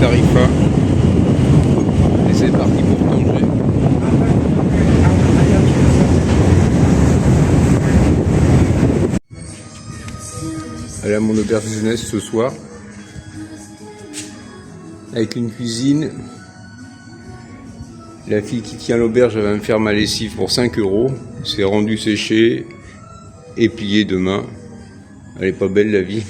Tarifa. Et c'est parti pour Tanger. Voilà mon auberge jeunesse ce soir. Avec une cuisine. La fille qui tient l'auberge va me faire ma lessive pour 5 €. C'est rendu séché et plié demain. Elle est pas belle la vie.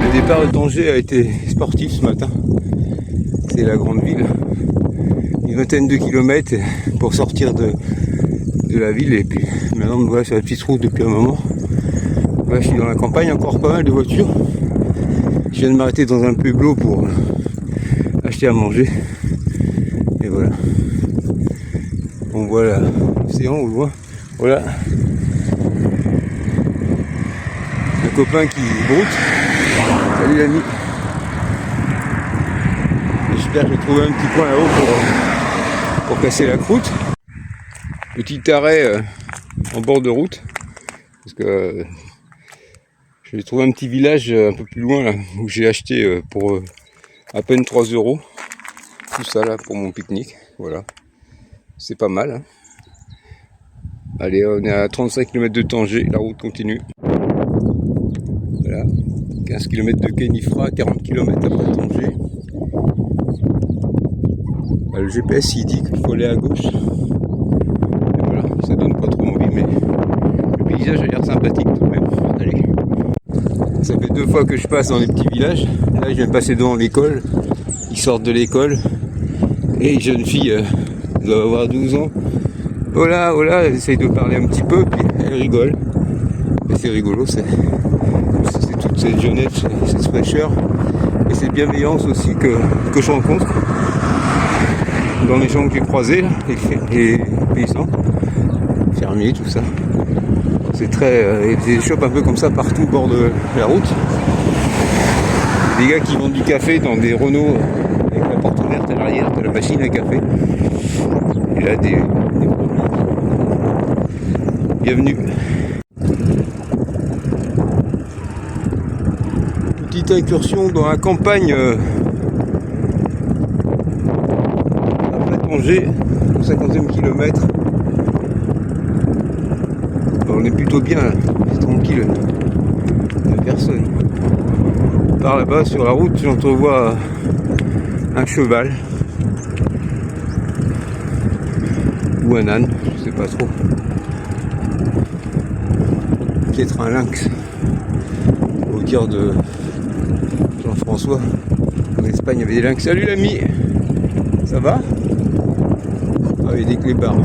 Le départ de Tanger a été sportif ce matin. C'est la grande ville. Une vingtaine de kilomètres pour sortir de la ville, et puis maintenant me voilà sur la petite route depuis un moment. Là je suis dans la campagne, encore pas mal de voitures. Je viens de m'arrêter dans un pueblo pour acheter à manger. Et voilà. On voit l'océan au loin. Voilà. Le copain qui broute. Salut l'ami. J'espère que j'ai trouvé un petit coin là-haut pour casser la croûte. Petit arrêt en bord de route, parce que je vais trouver un petit village un peu plus loin là, où j'ai acheté pour à peine 3 €. Tout ça là pour mon pique-nique, voilà. C'est pas mal. Hein. Allez, on est à 35 km de Tanger, la route continue. Voilà, 15 km de Khénifra, 40 km après Tanger. Le GPS il dit qu'il faut aller à gauche. Ça donne pas trop envie, mais le paysage a l'air sympathique tout de même. Allez. Ça fait 2 fois que je passe dans les petits villages. Là je viens de passer devant l'école. Ils sortent de l'école. Et une jeune fille doit avoir 12 ans. Voilà, voilà, elle essaye de parler un petit peu, puis elle rigole. Et c'est rigolo, c'est toute cette jeunesse, cette fraîcheur et cette bienveillance aussi que je rencontre dans les gens que j'ai croisés, là, les paysans. Fermier, tout ça. C'est très... il y a des shops un peu comme ça partout au bord de la route. Des gars qui vendent du café dans des Renault avec la porte ouverte à l'arrière de la machine à café. Et là des produits. Bienvenue. Petite incursion dans la campagne après Tanger, au 50e kilomètre. On est plutôt bien là, c'est tranquille, il n'y a personne. Par là-bas sur la route j'entrevois un cheval ou un âne, je sais pas trop. Peut-être un lynx, au dire de Jean-François. En Espagne il y avait des lynx. Salut l'ami, ça va? Ah, il y a des clébards,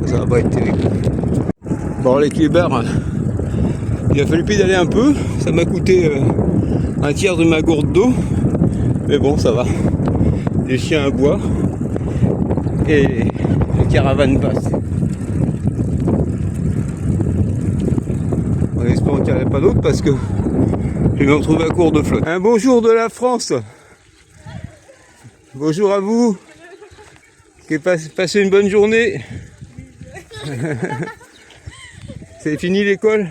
ça va pas être terrible. Bon, les clébards, il a fallu pédaler un peu, ça m'a coûté un tiers de ma gourde d'eau, mais bon, ça va. Les chiens à bois et les caravanes passent. En espérant qu'il n'y en a pas d'autres parce que je vais me retrouver à court de flotte. Un bonjour de la France. Bonjour à vous. Passez une bonne journée. C'est fini l'école?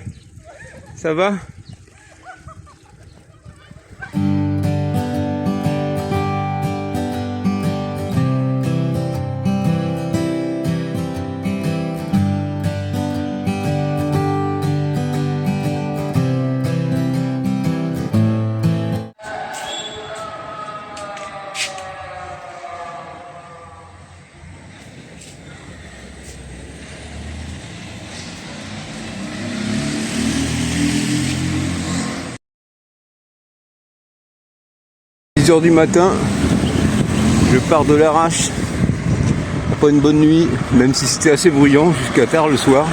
Ça va? « 10 h du matin, je pars de l'Arrache après une bonne nuit, même si c'était assez bruyant jusqu'à tard le soir.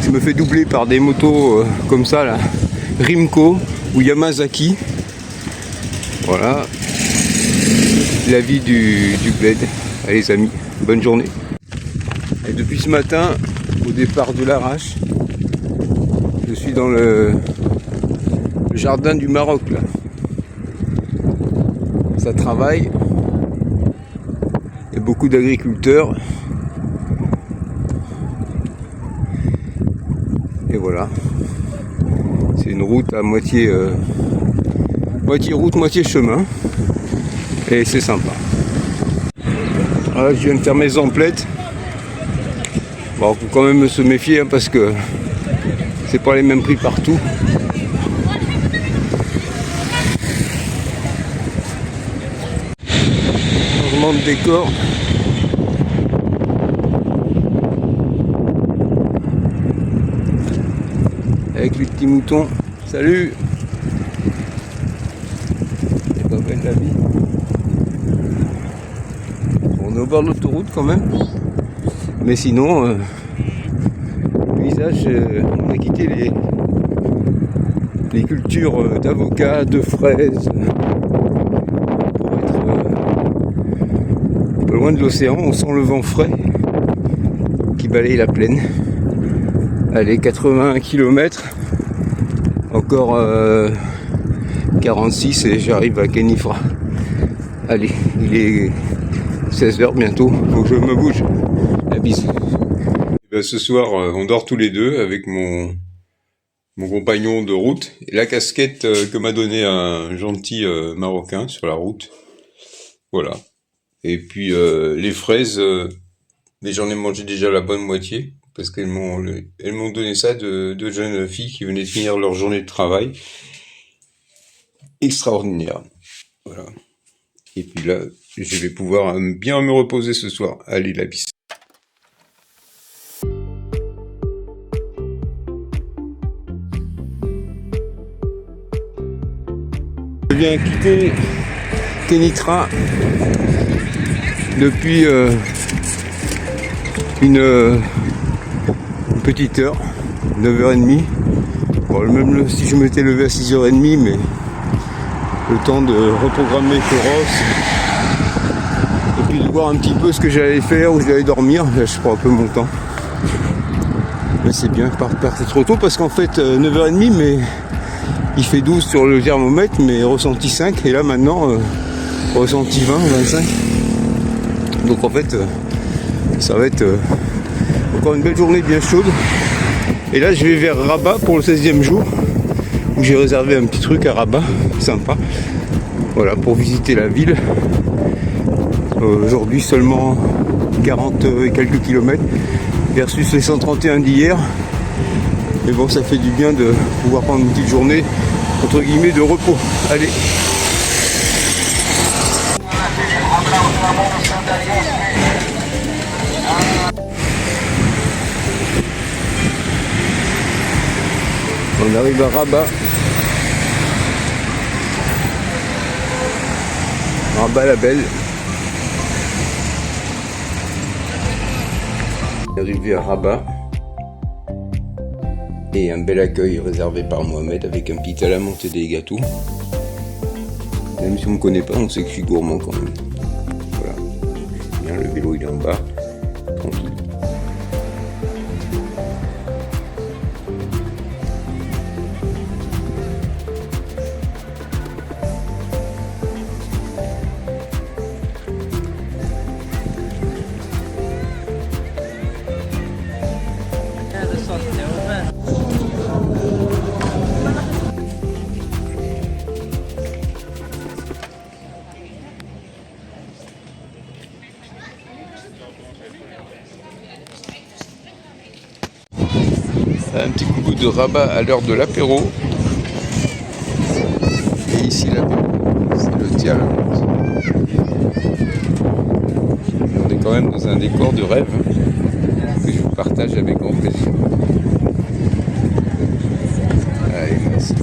Je me fais doubler par des motos comme ça là, Rimco ou Yamazaki. Voilà, la vie du bled. Allez les amis, bonne journée. Et depuis ce matin, au départ de l'Arrache, je suis dans le jardin du Maroc là. ça travaille. Il y a beaucoup d'agriculteurs. Et voilà. C'est une route à moitié route, moitié chemin. Et c'est sympa. Voilà, je viens de faire mes emplettes. Bon, faut quand même se méfier parce que c'est pas les mêmes prix partout. Changement de décor. Avec les petits moutons. Salut! C'est pas belle la vie. On est au bord de l'autoroute quand même. Mais sinon, le paysage, on a quitté les cultures d'avocats, de fraises. Pour être un peu loin de l'océan, on sent le vent frais qui balaye la plaine. Allez, 81 km, encore 46 et j'arrive à Khénifra. Allez, il est 16h bientôt, faut que je me bouge. La bise. Ben, ce soir, on dort tous les deux avec mon compagnon de route et la casquette que m'a donné un gentil Marocain sur la route. Voilà. Et puis les fraises, mais j'en ai mangé déjà la bonne moitié. Parce qu'elles m'ont donné ça de jeunes filles qui venaient de finir leur journée de travail. Extraordinaire. Voilà. Et puis là, je vais pouvoir bien me reposer ce soir. Allez, la bise. Je viens quitter Kénitra depuis une petite heure, 9h30. Bon, même si je m'étais levé à 6h30, mais le temps de reprogrammer Coros et puis de voir un petit peu ce que j'allais faire, où j'allais dormir. Là, je prends un peu mon temps. Mais c'est bien, partir trop tôt parce qu'en fait, 9h30, mais il fait 12 sur le thermomètre, mais ressenti 5. Et là, maintenant, ressenti 20, 25. Donc en fait, ça va être encore une belle journée bien chaude. Et là je vais vers Rabat pour le 16e jour, où j'ai réservé un petit truc à Rabat, sympa. Voilà, pour visiter la ville. Aujourd'hui seulement 40 et quelques kilomètres versus les 131 d'hier. Mais bon, ça fait du bien de pouvoir prendre une petite journée entre guillemets de repos. Allez. On arrive à Rabat. Rabat la Belle. Arrivé à Rabat. Et un bel accueil réservé par Mohamed avec un petit à la montée des gâteaux. Même si on ne me connaît pas, on sait que je suis gourmand quand même. Voilà. Bien, le vélo il est en bas. Tranquille. Un petit coucou de Rabat à l'heure de l'apéro. Et ici l'apéro, c'est le dialogue. On est quand même dans un décor de rêve que je vous partage avec grand plaisir. Allez, merci.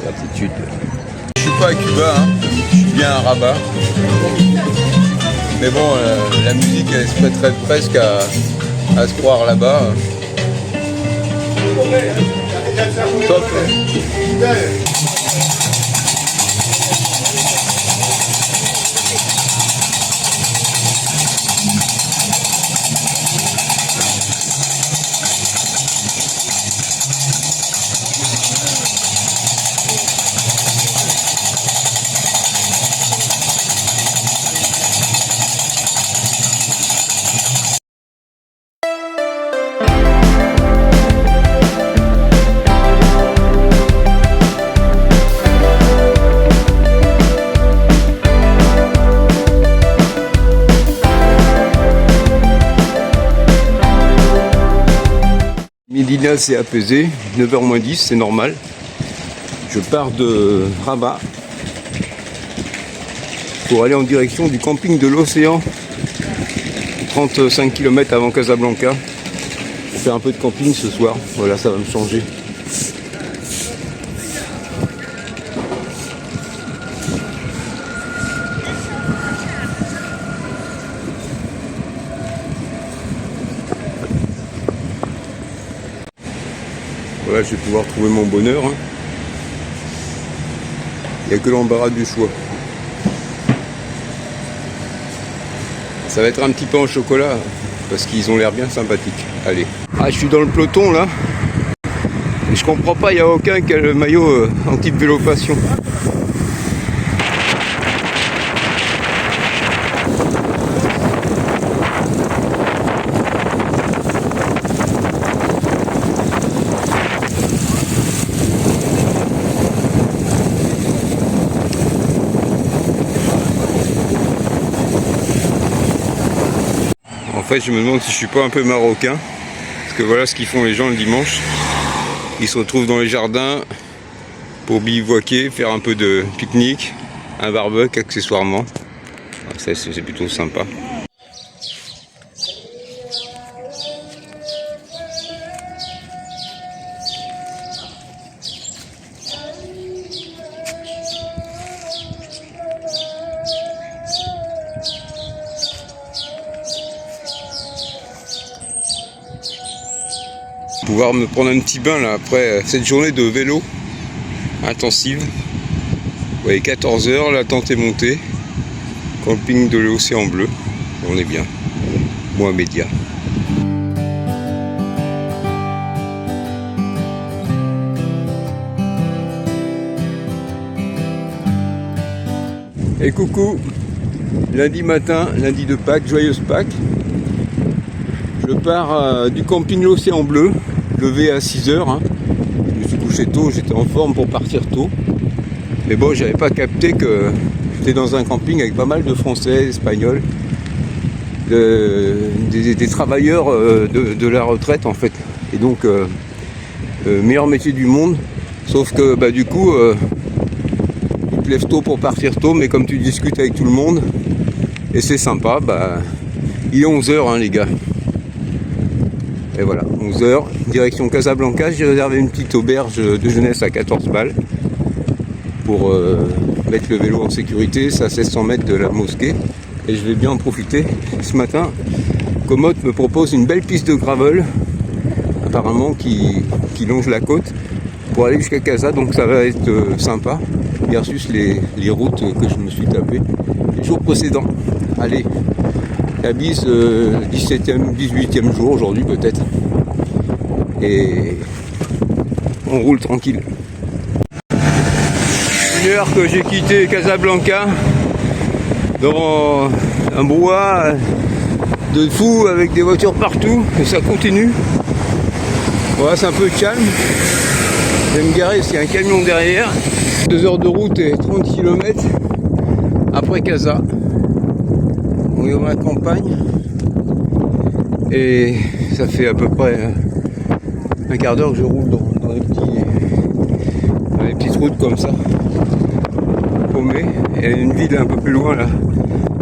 Gratitude. Je suis pas à Cuba, hein. Je suis bien à Rabat. Mais bon, la musique elle se prêterait presque à se croire là-bas. Top. Médina s'est apaisé, 9h moins 10, c'est normal. Je pars de Rabat pour aller en direction du camping de l'Océan, 35 km avant Casablanca, pour faire un peu de camping ce soir. Voilà, ça va me changer. Voilà, je vais pouvoir trouver mon bonheur. Il n'y a que l'embarras du choix. Ça va être un petit peu en chocolat, parce qu'ils ont l'air bien sympathiques. Allez. Ah, je suis dans le peloton là. Et je comprends pas, il n'y a aucun qui a le maillot en type vélo passion. En fait, je me demande si je suis pas un peu marocain, parce que voilà ce qu'ils font les gens le dimanche. Ils se retrouvent dans les jardins pour bivouaquer, faire un peu de pique-nique, un barbecue accessoirement. Ça, c'est plutôt sympa. Pouvoir me prendre un petit bain là après cette journée de vélo intensive. Vous voyez, 14h, la tente est montée. Camping de l'Océan Bleu. On est bien. Mohamedia. Et coucou, lundi matin, lundi de Pâques, joyeuse Pâques. Je pars du camping l'Océan Bleu, levé à 6h. Je me suis couché tôt, j'étais en forme pour partir tôt. Mais bon, j'avais pas capté que j'étais dans un camping avec pas mal de Français, Espagnols, des travailleurs de la retraite en fait. Et donc, meilleur métier du monde. Sauf que du coup, tu te lèves tôt pour partir tôt, mais comme tu discutes avec tout le monde, et c'est sympa, il est 11h les gars. Et voilà, 11h, direction Casablanca. J'ai réservé une petite auberge de jeunesse à 14 balles pour mettre le vélo en sécurité. C'est à 1600 mètres de la mosquée et je vais bien en profiter. Ce matin, Komoot me propose une belle piste de gravel, apparemment qui longe la côte pour aller jusqu'à Casa, donc ça va être sympa versus les routes que je me suis tapé les jours précédents. Allez, la bise, 17e, 18e jour aujourd'hui peut-être. Et on roule tranquille. Une heure que j'ai quitté Casablanca dans un brouhaha de fou avec des voitures partout et ça continue. Voilà, c'est un peu calme. Je vais me garer parce qu'il y a un camion derrière. 2 heures de route et 30 km après Casa. On est dans la campagne et ça fait à peu près un quart d'heure que je roule dans les petites routes comme ça, paumé. Il y a une ville un peu plus loin là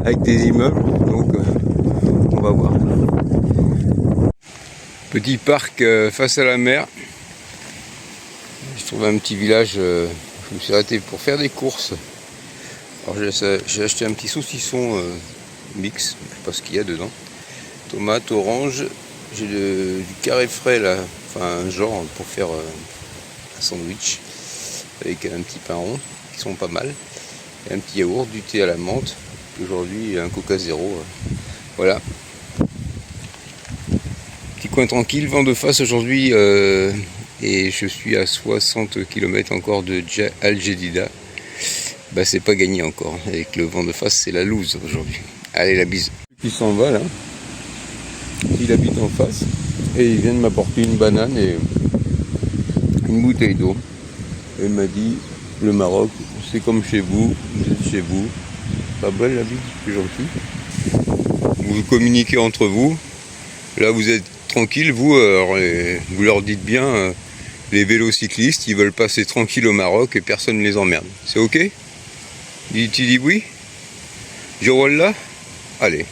avec des immeubles, donc on va voir. Petit parc face à la mer. Je trouve un petit village, je me suis arrêté pour faire des courses. Alors j'ai acheté un petit saucisson mix, je sais pas ce qu'il y a dedans. Tomates, orange, j'ai du carré frais là, enfin un genre pour faire un sandwich avec un petit pain rond qui sont pas mal. Et un petit yaourt, du thé à la menthe. Aujourd'hui un Coca Zéro. Voilà. Petit coin tranquille, vent de face aujourd'hui et je suis à 60 km encore de Al Jadida. C'est pas gagné encore. Avec le vent de face, c'est la loose aujourd'hui. Allez, la bise. Qui s'en va là. Il habite en face et il vient de m'apporter une banane et une bouteille d'eau. Et il m'a dit, le Maroc, c'est comme chez vous êtes chez vous. Pas belle la bise, c'est gentil. Vous communiquez entre vous. Là, vous êtes tranquille, vous leur dites bien, les vélocyclistes, ils veulent passer tranquille au Maroc et personne ne les emmerde. C'est ok? Tu dis oui? Je roule là? Allez.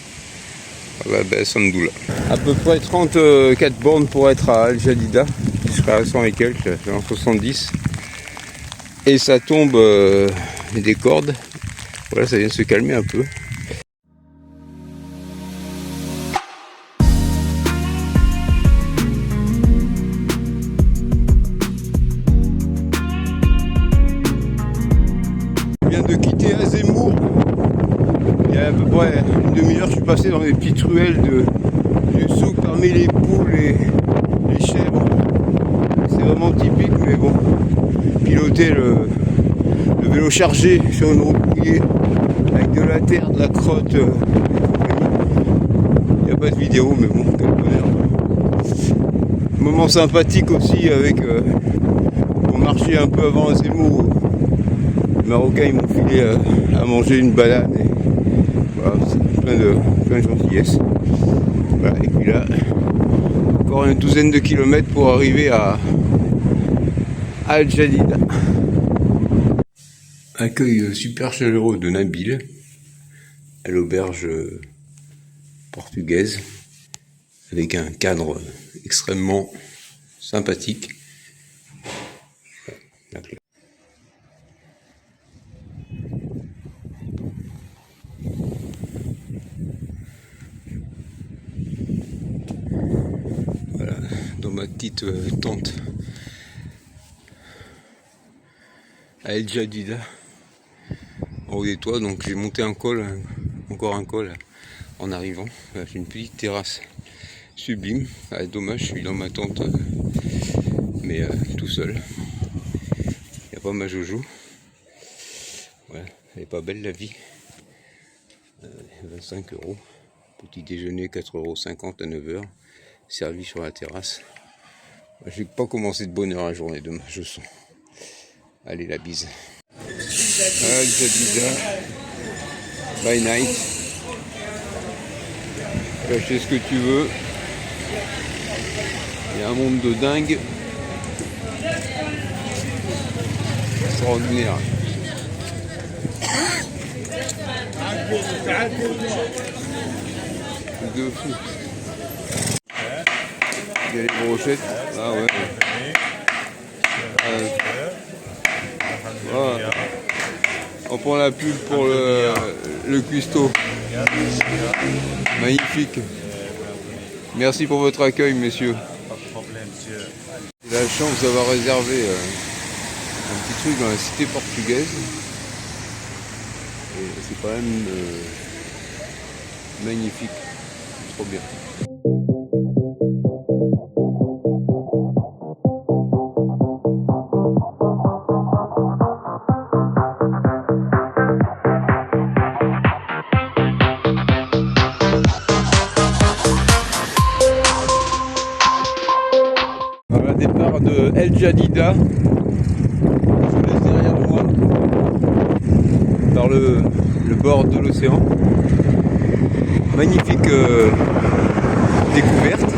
Samdoula. À peu près 34 bornes pour être à Al Jadida. Je serai à 100 et quelques, en 70. Et ça tombe des cordes. Voilà, ça vient de se calmer un peu. Je viens de quitter Azemmour. Il y a à peu près une demi-heure, je suis passé dans les petites ruelles du souk parmi les poules et les chèvres. C'est vraiment typique, mais bon, piloter le vélo chargé sur une route mouillée avec de la terre, de la crotte, il n'y a pas de vidéo, mais bon, quel bonheur. Moment sympathique aussi avec on marchait un peu avant Azemmour. Les Marocains ils m'ont filé à manger une banane et voilà, c'est plein de gentillesse. Voilà, et puis là, encore une douzaine de kilomètres pour arriver à Al Jadida. Accueil super chaleureux de Nabil à l'auberge portugaise avec un cadre extrêmement sympathique. Voilà, dans ma petite tente à El Jadida, en haut des toits. Donc j'ai monté un col, encore un col en arrivant. Voilà, j'ai une petite terrasse sublime. Ah, dommage, je suis dans ma tente, mais tout seul. Il n'y a pas ma jojo. Voilà, elle est pas belle la vie. 25 €. Petit déjeuner 4,50 € à 9 h. Servi sur la terrasse. J'ai pas commencé de bonne heure la journée demain, je sens. Allez, la bise. Al Jadida by night. Tu peux acheter ce que tu veux. Il y a un monde de dingue. Extraordinaire. De fou. Il y a les brochettes. Ah ouais. Voilà. On prend la pub pour le cuistot. Magnifique. Merci pour votre accueil, messieurs. Pas de problème, monsieur. J'ai la chance d'avoir réservé un petit truc dans la cité portugaise. Et c'est quand même magnifique. Trop bien. Voilà, départ de El Jadida. Je laisse derrière moi par le bord de l'océan. Magnifique découverte.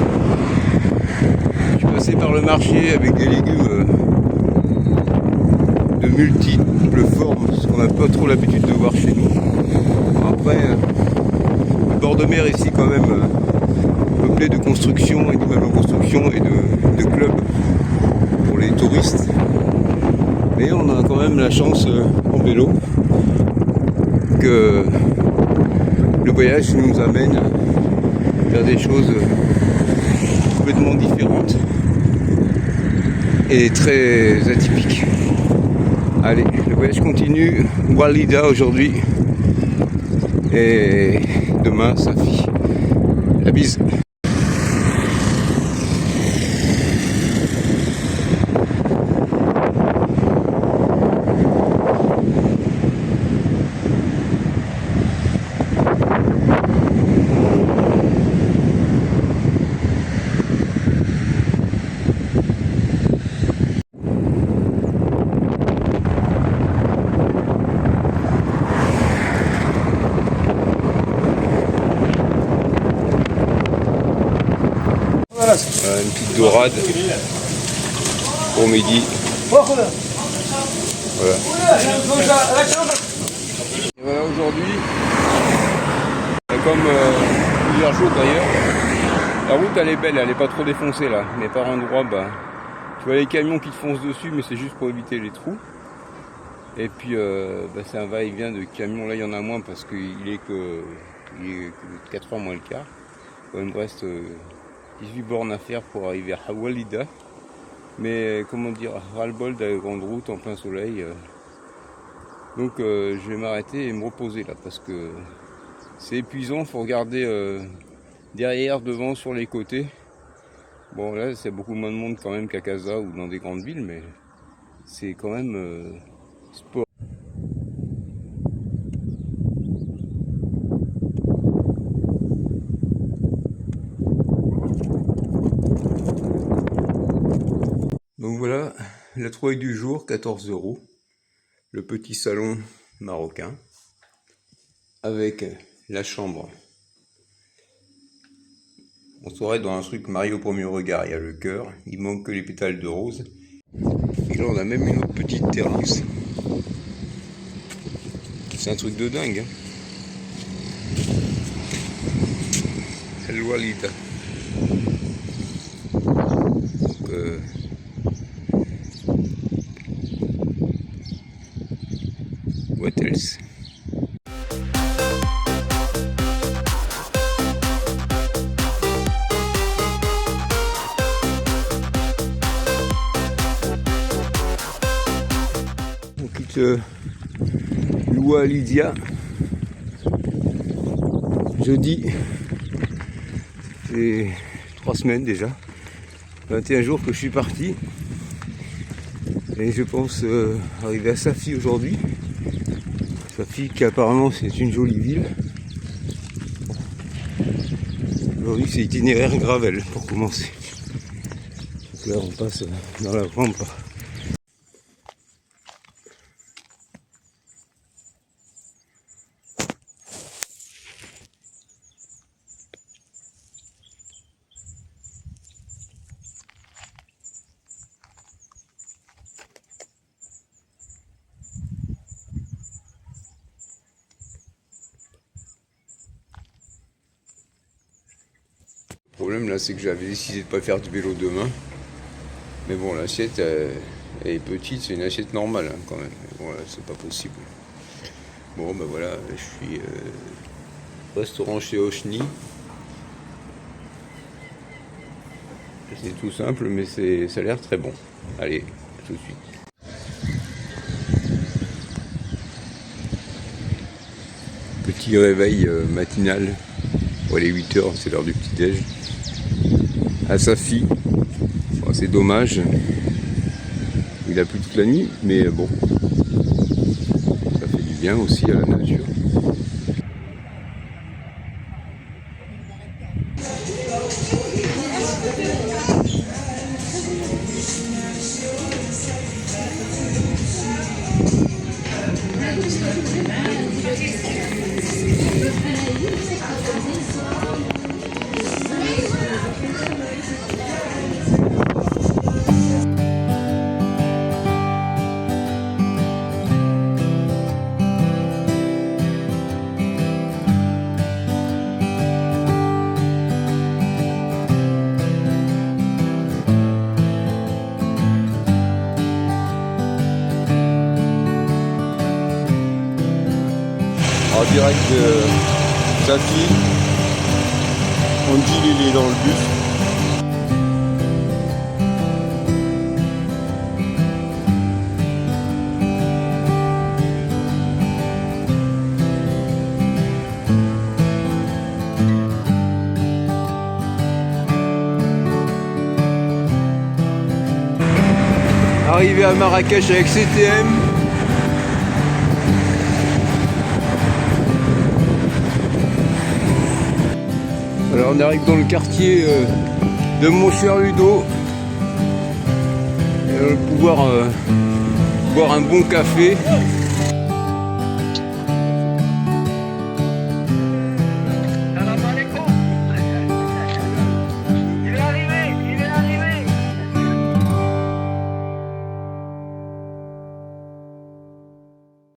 Je suis passé par le marché avec des légumes de multiples formes, ce qu'on n'a pas trop l'habitude de voir chez nous. Après, le bord de mer ici quand même peuplé de construction et d'immeubles en construction et de clubs pour les touristes. Mais on a quand même la chance en vélo que le voyage nous amène à faire des choses complètement différentes et très atypiques. Allez, le voyage continue. Walida aujourd'hui et demain Safi. La bise. Voilà, une petite dorade pour midi. Voilà. Et voilà, aujourd'hui, comme plusieurs jours d'ailleurs, la route elle est belle, elle n'est pas trop défoncée là, mais par endroits, bah, tu vois les camions qui te foncent dessus, mais c'est juste pour éviter les trous. Et puis bah, c'est un va-et-vient de camions, là il y en a moins parce qu'il est que 4h moins le quart. Il me reste 18 bornes à faire pour arriver à Hawalida. Mais comment dire, ras-le-bol de la grande route en plein soleil. Donc je vais m'arrêter et me reposer là parce que c'est épuisant, il faut regarder derrière, devant, sur les côtés. Bon là c'est beaucoup moins de monde quand même qu'à Casa ou dans des grandes villes, mais c'est quand même sport. Donc voilà, la trouvaille du jour, 14 €. Le petit salon marocain avec la chambre. On serait dans un truc marié au premier regard, il y a le cœur, il manque que les pétales de rose. Et là on a même une autre petite terrasse. C'est un truc de dingue. Hein. El Walida. Donc, what else? On quitte Loualidia jeudi. C'est 3 semaines déjà. 21 jours que je suis parti. Et je pense arriver à Safi aujourd'hui. Safi qui apparemment c'est une jolie ville. Aujourd'hui c'est itinéraire gravel pour commencer. Donc là on passe dans la rampe. Le problème là c'est que j'avais décidé de pas faire du vélo demain. Mais bon, l'assiette elle est petite, c'est une assiette normale hein, quand même. Mais bon là c'est pas possible. Bon ben voilà, je suis restaurant chez Oshni. C'est tout simple mais ça a l'air très bon. Allez, tout de suite. Petit réveil matinal. Bon, les 8 h, c'est l'heure du petit-déj. À Safi. Bon, c'est dommage. Il a plu toute la nuit, mais bon. Ça fait du bien aussi à la nature. En direct de Safi, on dit il est dans le bus. Arrivé à Marrakech avec CTM. Alors on arrive dans le quartier de mon cher Ludo. Et on va pouvoir boire un bon café.